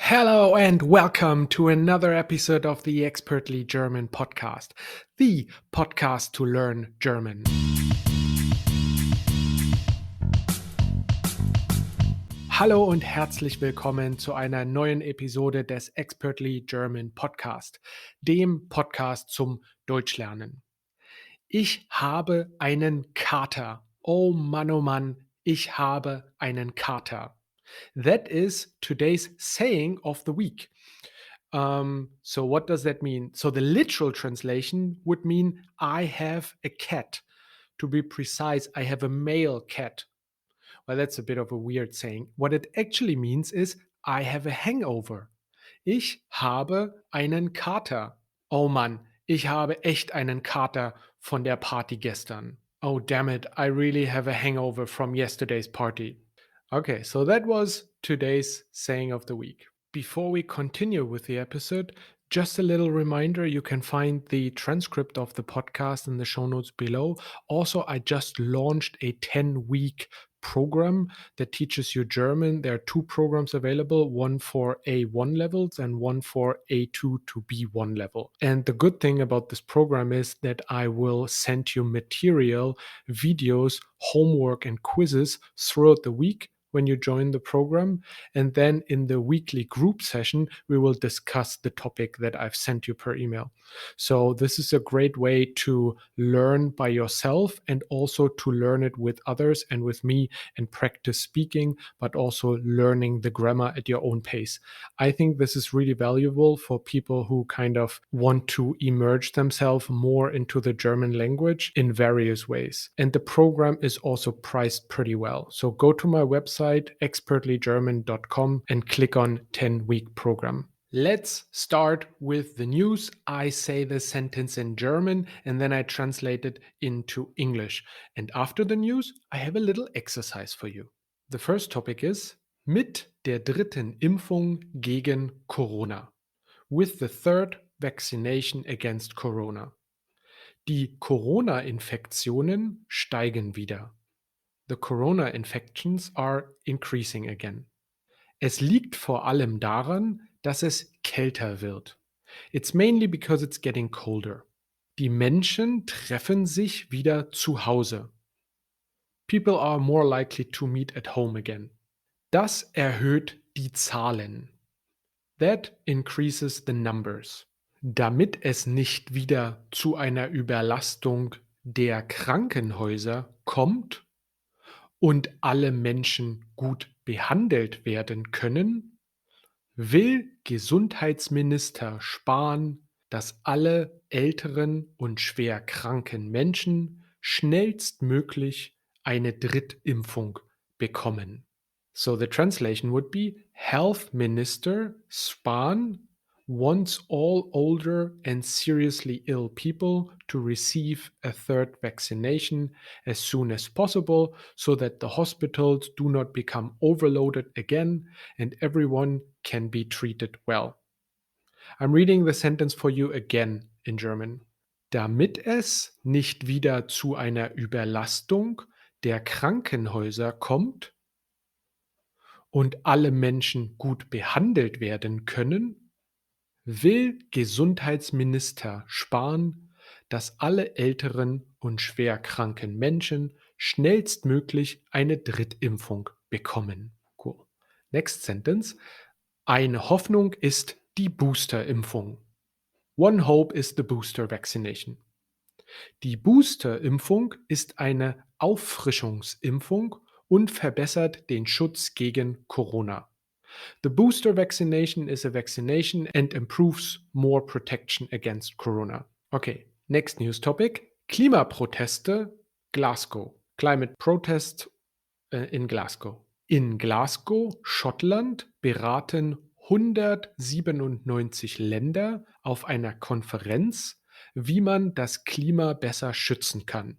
Hello and welcome to another episode of the Expertly German podcast, the podcast to learn German. Hallo und herzlich willkommen zu einer neuen Episode des Expertly German Podcast, dem Podcast zum Deutschlernen. Ich habe einen Kater. Oh Mann, ich habe einen Kater. That is today's saying of the week. So what does that mean? So the literal translation would mean I have a cat. To be precise, I have a male cat. Well, that's a bit of a weird saying. What it actually means is I have a hangover. Ich habe einen Kater. Oh Mann, ich habe echt einen Kater von der Party gestern. Oh damn it, I really have a hangover from yesterday's party. Okay, so that was today's saying of the week. Before we continue with the episode, just a little reminder, you can find the transcript of the podcast in the show notes below. Also, I just launched a 10-week program that teaches you German. There are two programs available, one for A1 levels and one for A2 to B1 level. And the good thing about this program is that I will send you material, videos, homework, and quizzes throughout the week when you join the program. And then in the weekly group session, we will discuss the topic that I've sent you per email. So this is a great way to learn by yourself and also to learn it with others and with me and practice speaking, but also learning the grammar at your own pace. I think this is really valuable for people who kind of want to immerse themselves more into the German language in various ways. And the program is also priced pretty well. So go to my website, expertlygerman.com, and click on 10-week program. Let's start with the news. I say the sentence in German and then I translate it into English. And after the news, I have a little exercise for you. The first topic is mit der dritten Impfung gegen Corona. With the third vaccination against Corona. Die Corona-Infektionen steigen wieder. The corona infections are increasing again. Es liegt vor allem daran, dass es kälter wird. It's mainly because it's getting colder. Die Menschen treffen sich wieder zu Hause. People are more likely to meet at home again. Das erhöht die Zahlen. That increases the numbers. Damit es nicht wieder zu einer Überlastung der Krankenhäuser kommt und alle Menschen gut behandelt werden können, will Gesundheitsminister Spahn, dass alle älteren und schwer kranken Menschen schnellstmöglich eine Drittimpfung bekommen. So the translation would be Health Minister Spahn wants all older and seriously ill people to receive a third vaccination as soon as possible so that the hospitals do not become overloaded again and everyone can be treated well. I'm reading the sentence for you again in German. Damit es nicht wieder zu einer Überlastung der Krankenhäuser kommt und alle Menschen gut behandelt werden können, will Gesundheitsminister Spahn, dass alle älteren und schwer kranken Menschen schnellstmöglich eine Drittimpfung bekommen. Cool. Next sentence. Eine Hoffnung ist die Boosterimpfung. One hope is the booster vaccination. Die Boosterimpfung ist eine Auffrischungsimpfung und verbessert den Schutz gegen Corona. The booster vaccination is a vaccination and improves more protection against Corona. Okay, next news topic. Klimaproteste, Glasgow. Climate protests in Glasgow. In Glasgow, Schottland, beraten 197 Länder auf einer Konferenz, wie man das Klima besser schützen kann.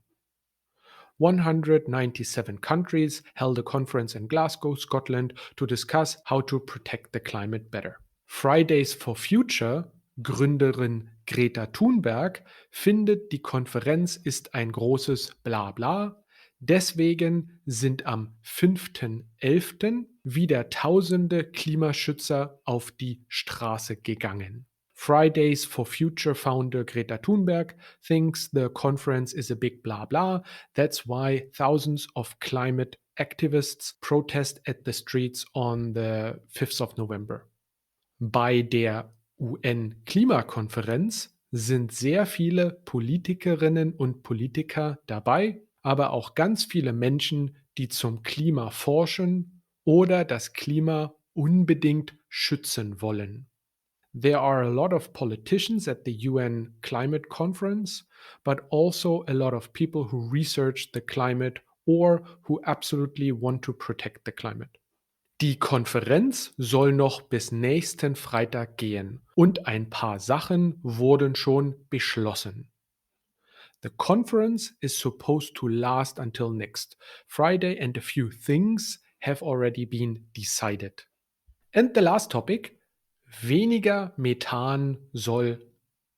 197 countries held a conference in Glasgow, Scotland, to discuss how to protect the climate better. Fridays for Future, Gründerin Greta Thunberg, findet, die Konferenz ist ein großes Blabla. Deswegen sind am 5.11., wieder tausende Klimaschützer auf die Straße gegangen. Fridays for Future founder Greta Thunberg thinks the conference is a big blah blah. That's why thousands of climate activists protest at the streets on the 5th of November. Bei der UN-Klimakonferenz sind sehr viele Politikerinnen und Politiker dabei, aber auch ganz viele Menschen, die zum Klima forschen oder das Klima unbedingt schützen wollen. There are a lot of politicians at the UN climate conference, but also a lot of people who research the climate or who absolutely want to protect the climate. Die Konferenz soll noch bis nächsten Freitag gehen und ein paar Sachen wurden schon beschlossen. The conference is supposed to last until next Friday and a few things have already been decided. And the last topic, weniger Methan soll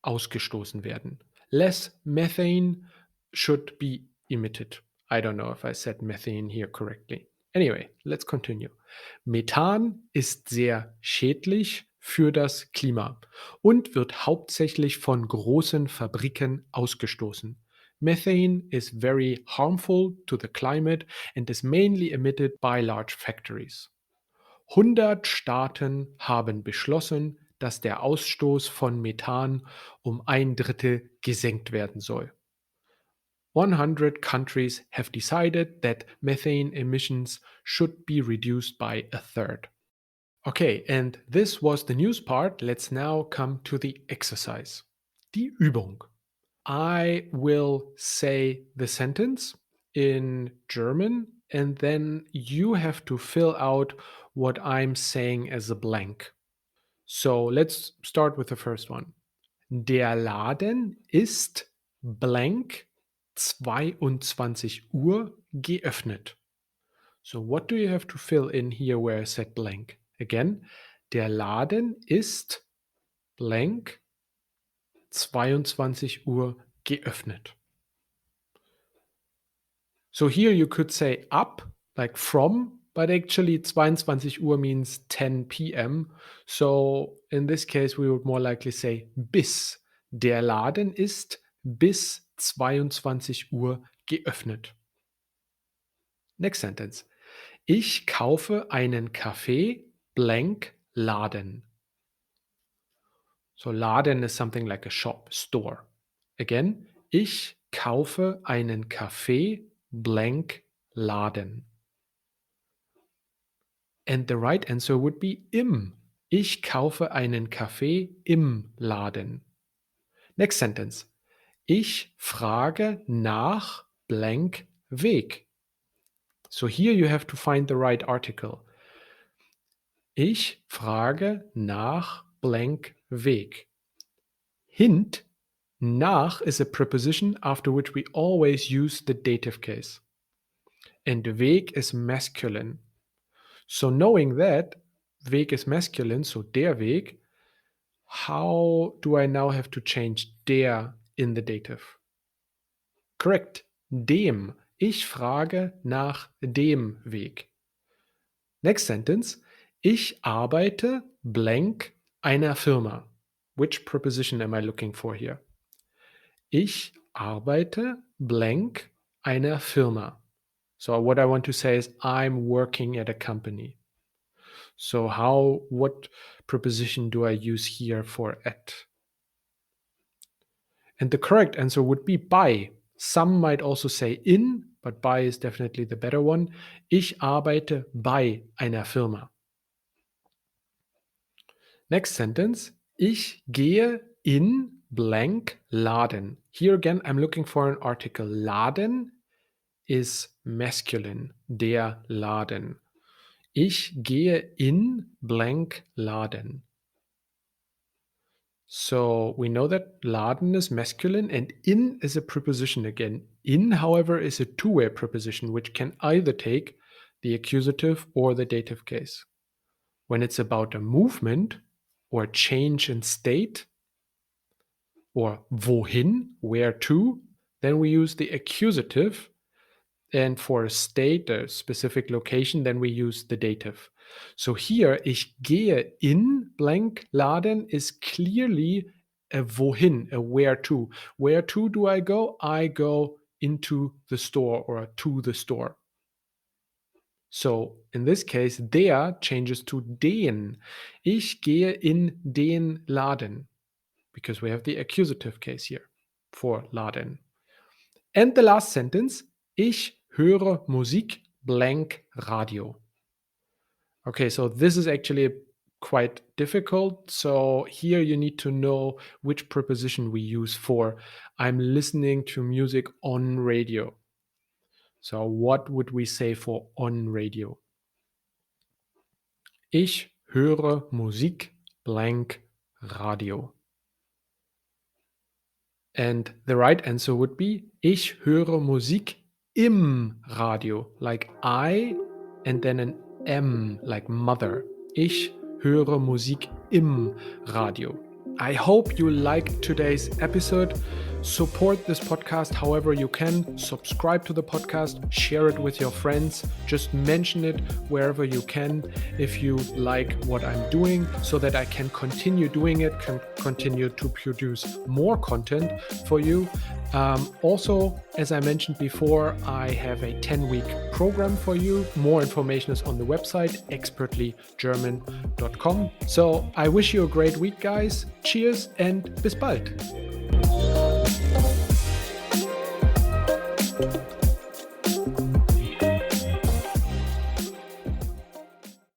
ausgestoßen werden. Less methane should be emitted. I don't know if I said methane here correctly. Anyway, let's continue. Methan ist sehr schädlich für das Klima und wird hauptsächlich von großen Fabriken ausgestoßen. Methane is very harmful to the climate and is mainly emitted by large factories. 100 Staaten haben beschlossen, dass der Ausstoß von Methan um ein Drittel gesenkt werden soll. 100 countries have decided that methane emissions should be reduced by a third. Okay, and this was the news part. Let's now come to the exercise. Die Übung. I will say the sentence in German, and then you have to fill out what I'm saying as a blank. So let's start with the first one. Der Laden ist blank 22 Uhr geöffnet. So what do you have to fill in here where I said blank? Again, der Laden ist blank 22 Uhr geöffnet. So here you could say up, like from, but actually 22 Uhr means 10 p.m. So in this case, we would more likely say bis. Der Laden ist bis 22 Uhr geöffnet. Next sentence. Ich kaufe einen Kaffee blank Laden. So Laden is something like a shop, store. Again, ich kaufe einen Kaffee blank Laden. And the right answer would be im. Ich kaufe einen Kaffee im Laden. Next sentence. Ich frage nach blank Weg. So here you have to find the right article. Ich frage nach blank Weg. Hint, nach is a preposition after which we always use the dative case. And Weg is masculine. So knowing that Weg is masculine, so der Weg, how do I now have to change der in the dative? Correct. Dem. Ich frage nach dem Weg. Next sentence. Ich arbeite blank einer Firma. Which preposition am I looking for here? Ich arbeite blank einer Firma. So what I want to say is I'm working at a company. So what preposition do I use here for at? And the correct answer would be bei. Some might also say in, but bei is definitely the better one. Ich arbeite bei einer Firma. Next sentence. Ich gehe in blank Laden. Here again, I'm looking for an article. Laden is masculine. Der Laden. Ich gehe in blank Laden. So we know that Laden is masculine and in is a preposition again. In, however, is a two-way preposition which can either take the accusative or the dative case. When it's about a movement or change in state or wohin, where to, then we use the accusative. And for a state, a specific location, then we use the dative. So here, ich gehe in blank Laden is clearly a wohin, a where to. Where to do I go? I go into the store or to the store. So in this case, der changes to den. Ich gehe in den Laden because we have the accusative case here for Laden. And the last sentence, ich höre Musik blank Radio. Okay, so this is actually quite difficult. So here you need to know which preposition we use for I'm listening to music on radio. So what would we say for on radio? Ich höre Musik blank Radio. And the right answer would be ich höre Musik im Radio, like I and then an M, like mother. Ich höre Musik im Radio. I hope you liked today's episode. Support this podcast however you can. Subscribe to the podcast, share it with your friends. Just mention it wherever you can if you like what I'm doing so that I can continue doing it, can continue to produce more content for you. Also, as I mentioned before, I have a 10-week program for you. More information is on the website expertlygerman.com. So I wish you a great week, guys. Cheers and bis bald.